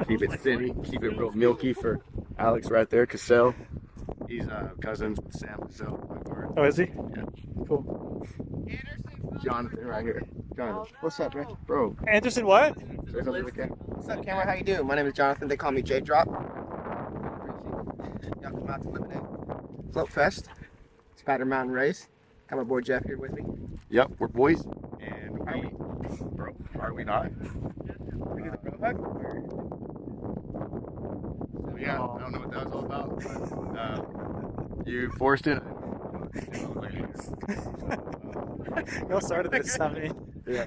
Keep it thin, keep it real milky for Alex right there. Cassell, he's cousins with Sam Cassell. Oh, is he? Yeah. Cool. Jonathan right here. Jonathan, what's up, man? Bro. Anderson, what? Say something to the camera. What's up, Cameron? How you doing? My name is Jonathan. They call me J Drop. Y'all come out to Lemonade Float Fest, Spider Mountain Race. Got my boy Jeff here with me. Yep, we're boys. And bro, are we not? We do the bro hug. So, yeah, I don't know what that was all about, but you forced it. Y'all started this, not me. Yeah.